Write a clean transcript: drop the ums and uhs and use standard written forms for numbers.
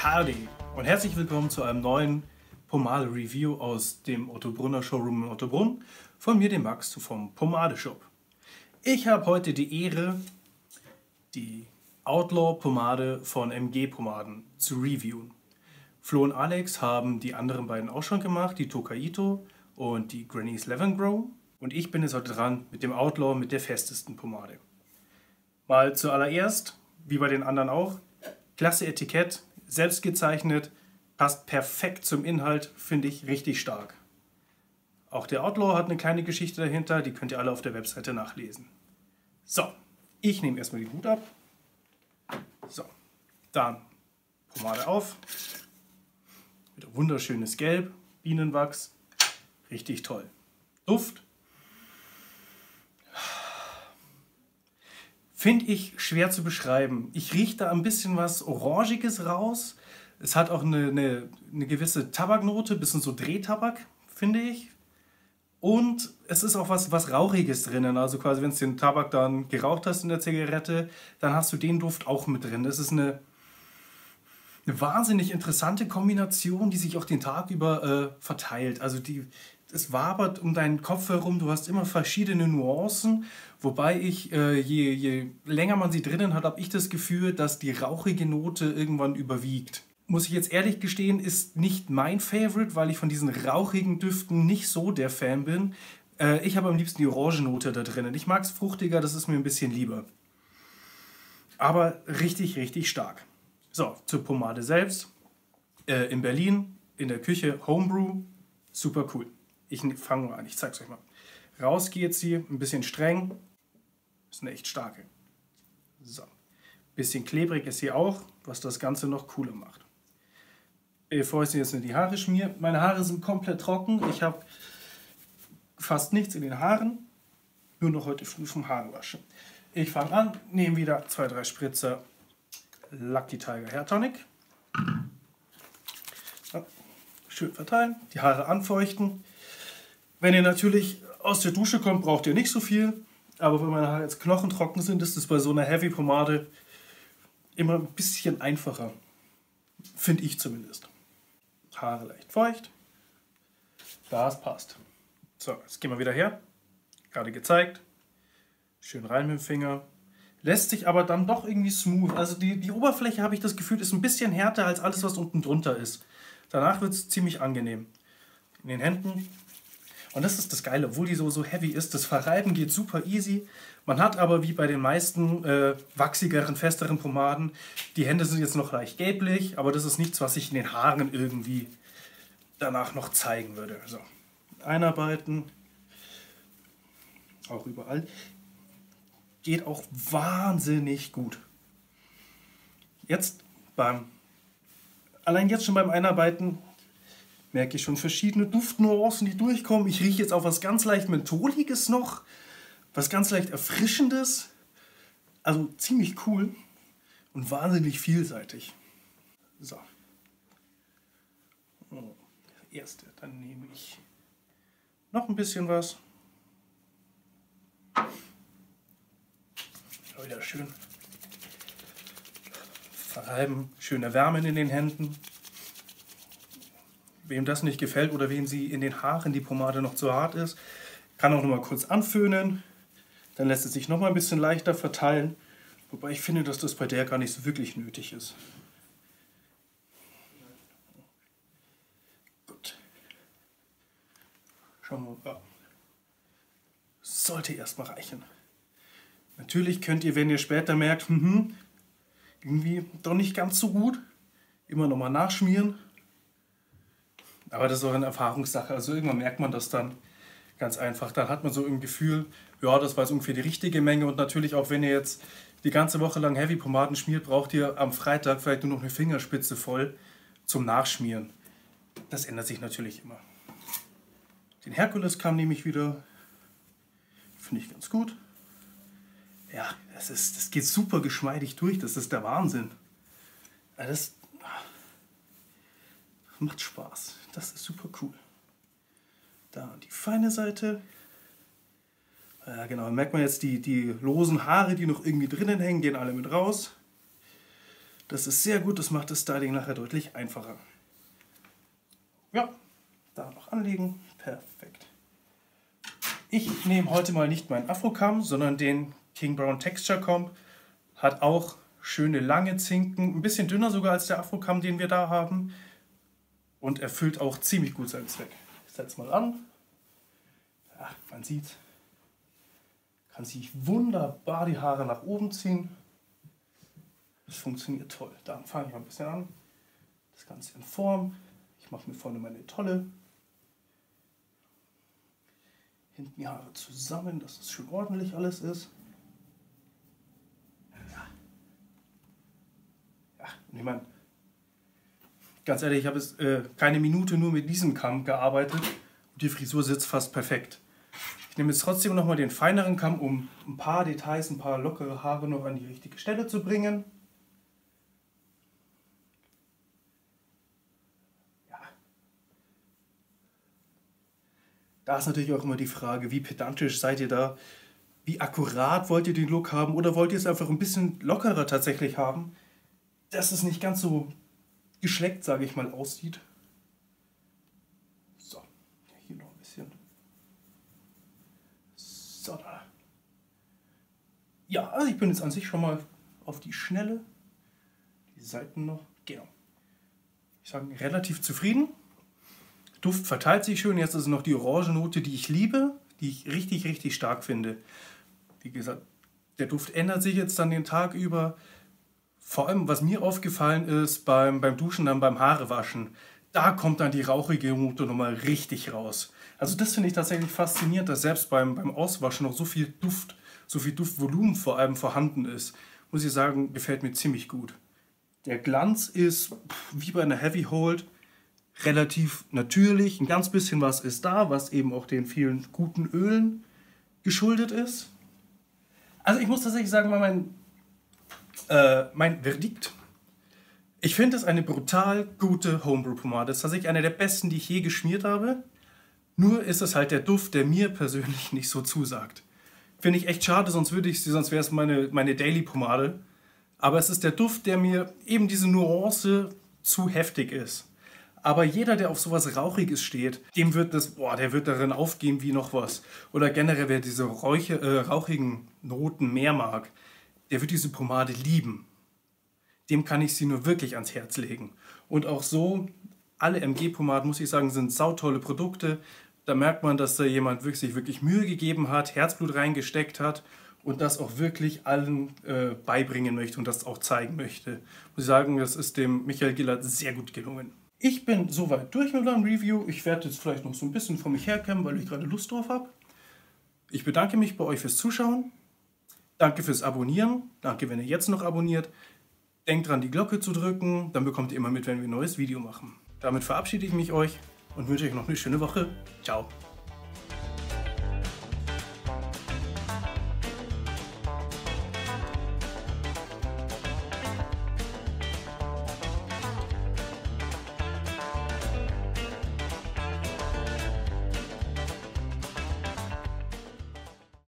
Howdy und herzlich willkommen zu einem neuen Pomade-Review aus dem Otto Brunner Showroom in Ottobrunn. Von mir, dem Max, vom Pomade-Shop. Ich habe heute die Ehre, die Outlaw-Pomade von MG Pomaden zu reviewen. Flo und Alex haben die anderen beiden auch schon gemacht, die Tokaido und die Granny's Lemongrow. Und ich bin jetzt heute dran mit dem Outlaw mit der festesten Pomade. Mal zuallererst, wie bei den anderen auch, klasse Etikett, selbst gezeichnet, passt perfekt zum Inhalt, finde ich richtig stark. Auch der Outlaw hat eine kleine Geschichte dahinter, die könnt ihr alle auf der Webseite nachlesen. So, ich nehme erstmal den Hut ab. So, dann Pomade auf. Wieder wunderschönes Gelb, Bienenwachs, richtig toll. Duft. Finde ich schwer zu beschreiben. Ich rieche da ein bisschen was Orangiges raus. Es hat auch eine gewisse Tabaknote, ein bisschen so Drehtabak, finde ich. Und es ist auch was Rauchiges drinnen. Also quasi, wenn du den Tabak dann geraucht hast in der Zigarette, dann hast du den Duft auch mit drin. Das ist eine wahnsinnig interessante Kombination, die sich auch den Tag über verteilt. Also es wabert um deinen Kopf herum, du hast immer verschiedene Nuancen, wobei je länger man sie drinnen hat, habe ich das Gefühl, dass die rauchige Note irgendwann überwiegt. Muss ich jetzt ehrlich gestehen, ist nicht mein Favorite, weil ich von diesen rauchigen Düften nicht so der Fan bin. Ich habe am liebsten die Orangennote da drinnen. Ich mag es fruchtiger, das ist mir ein bisschen lieber. Aber richtig, richtig stark. So, zur Pomade selbst. In Berlin, in der Küche, Homebrew, super cool. Ich fange mal an, ich zeige es euch mal. Raus geht sie, ein bisschen streng, ist eine echt starke. So, bisschen klebrig ist sie auch, was das Ganze noch cooler macht. Bevor ich sie jetzt in die Haare schmiere, meine Haare sind komplett trocken, ich habe fast nichts in den Haaren, nur noch heute früh vom Haarewaschen. Ich fange an, nehme wieder 2-3 Spritzer Lucky Tiger Hair Tonic. So, schön verteilen, die Haare anfeuchten. Wenn ihr natürlich aus der Dusche kommt, braucht ihr nicht so viel. Aber wenn meine Haare jetzt knochentrocken sind, ist es bei so einer Heavy Pomade immer ein bisschen einfacher. Finde ich zumindest. Haare leicht feucht. Das passt. So, jetzt gehen wir wieder her. Gerade gezeigt. Schön rein mit dem Finger. Lässt sich aber dann doch irgendwie smooth. Also die Oberfläche, habe ich das Gefühl, ist ein bisschen härter als alles, was unten drunter ist. Danach wird es ziemlich angenehm. In den Händen. Und das ist das Geile, obwohl die so heavy ist, das Verreiben geht super easy. Man hat aber wie bei den meisten wachsigeren, festeren Pomaden, die Hände sind jetzt noch leicht gelblich, aber das ist nichts, was sich in den Haaren irgendwie danach noch zeigen würde. So, einarbeiten, auch überall. Geht auch wahnsinnig gut. Allein jetzt schon beim Einarbeiten, merke ich schon verschiedene Duftnuancen, die durchkommen. Ich rieche jetzt auch was ganz leicht Mentholiges noch, was ganz leicht Erfrischendes. Also ziemlich cool und wahnsinnig vielseitig. So. Das erste, dann nehme ich noch ein bisschen was. Wieder schön verreiben, schöne Wärme in den Händen. Wem das nicht gefällt oder wem sie in den Haaren die Pomade noch zu hart ist, kann auch noch mal kurz anföhnen. Dann lässt es sich noch mal ein bisschen leichter verteilen. Wobei ich finde, dass das bei der gar nicht so wirklich nötig ist. Gut. Schauen wir mal. Sollte erstmal reichen. Natürlich könnt ihr, wenn ihr später merkt, irgendwie doch nicht ganz so gut, immer noch mal nachschmieren. Aber das ist auch eine Erfahrungssache. Also irgendwann merkt man das dann ganz einfach. Dann hat man so ein Gefühl, ja, das war jetzt ungefähr die richtige Menge. Und natürlich auch, wenn ihr jetzt die ganze Woche lang Heavy-Pomaden schmiert, braucht ihr am Freitag vielleicht nur noch eine Fingerspitze voll zum Nachschmieren. Das ändert sich natürlich immer. Den Herkuleskamm nehme ich wieder. Finde ich ganz gut. Ja, das geht super geschmeidig durch. Das ist der Wahnsinn. Das macht Spaß. Das ist super cool. Da die feine Seite. Ja, genau. Dann merkt man jetzt die losen Haare, die noch irgendwie drinnen hängen, gehen alle mit raus. Das ist sehr gut, das macht das Styling nachher deutlich einfacher. Ja, da noch anlegen. Perfekt. Ich nehme heute mal nicht meinen Afro-Kamm, sondern den King Brown Texture Comb. Hat auch schöne lange Zinken, ein bisschen dünner sogar als der Afro-Kamm, den wir da haben. Und erfüllt auch ziemlich gut seinen Zweck. Ich setze mal an. Ja, man sieht, kann sich wunderbar die Haare nach oben ziehen. Das funktioniert toll. Dann fange ich mal ein bisschen an. Das Ganze in Form. Ich mache mir vorne meine Tolle. Hinten die Haare zusammen, dass es schön ordentlich alles ist. Ja, und ich meine, ganz ehrlich, ich habe jetzt keine Minute nur mit diesem Kamm gearbeitet und die Frisur sitzt fast perfekt. Ich nehme jetzt trotzdem nochmal den feineren Kamm, um ein paar Details, ein paar lockere Haare noch an die richtige Stelle zu bringen. Da ist natürlich auch immer die Frage, wie pedantisch seid ihr da? Wie akkurat wollt ihr den Look haben? Oder wollt ihr es einfach ein bisschen lockerer tatsächlich haben, dass es nicht ganz so geschleckt, sage ich mal, aussieht? So, hier noch ein bisschen. So, da. Ja, also ich bin jetzt an sich schon mal auf die Schnelle. Die Seiten noch. Genau. Ich sage relativ zufrieden. Duft verteilt sich schön. Jetzt ist noch die Orangenote, die ich liebe, die ich richtig, richtig stark finde. Wie gesagt, der Duft ändert sich jetzt dann den Tag über. Vor allem, was mir aufgefallen ist beim Duschen, dann beim Haarewaschen, da kommt dann die rauchige Note nochmal richtig raus. Also das finde ich tatsächlich faszinierend, dass selbst beim Auswaschen noch so viel Duftvolumen vor allem vorhanden ist. Muss ich sagen, gefällt mir ziemlich gut. Der Glanz ist wie bei einer Heavy Hold relativ natürlich. Ein ganz bisschen was ist da, was eben auch den vielen guten Ölen geschuldet ist. Also ich muss tatsächlich sagen, mein Verdikt. Ich finde es eine brutal gute Homebrew-Pomade. Das ist tatsächlich eine der besten, die ich je geschmiert habe. Nur ist es halt der Duft, der mir persönlich nicht so zusagt. Finde ich echt schade, sonst wäre es meine Daily-Pomade. Aber es ist der Duft, der mir eben diese Nuance zu heftig ist. Aber jeder, der auf sowas Rauchiges steht, der wird darin aufgehen wie noch was. Oder generell, wer diese rauchigen Noten mehr mag, der wird diese Pomade lieben. Dem kann ich sie nur wirklich ans Herz legen. Und auch so, alle MG-Pomaden, muss ich sagen, sind sautolle Produkte. Da merkt man, dass da jemand sich wirklich Mühe gegeben hat, Herzblut reingesteckt hat und das auch wirklich allen beibringen möchte und das auch zeigen möchte. Muss ich sagen, das ist dem Michael Gillard sehr gut gelungen. Ich bin soweit durch mit meinem Review. Ich werde jetzt vielleicht noch so ein bisschen vor mich herkämmen, weil ich gerade Lust drauf habe. Ich bedanke mich bei euch fürs Zuschauen. Danke fürs Abonnieren. Danke, wenn ihr jetzt noch abonniert. Denkt dran, die Glocke zu drücken. Dann bekommt ihr immer mit, wenn wir ein neues Video machen. Damit verabschiede ich mich euch und wünsche euch noch eine schöne Woche. Ciao.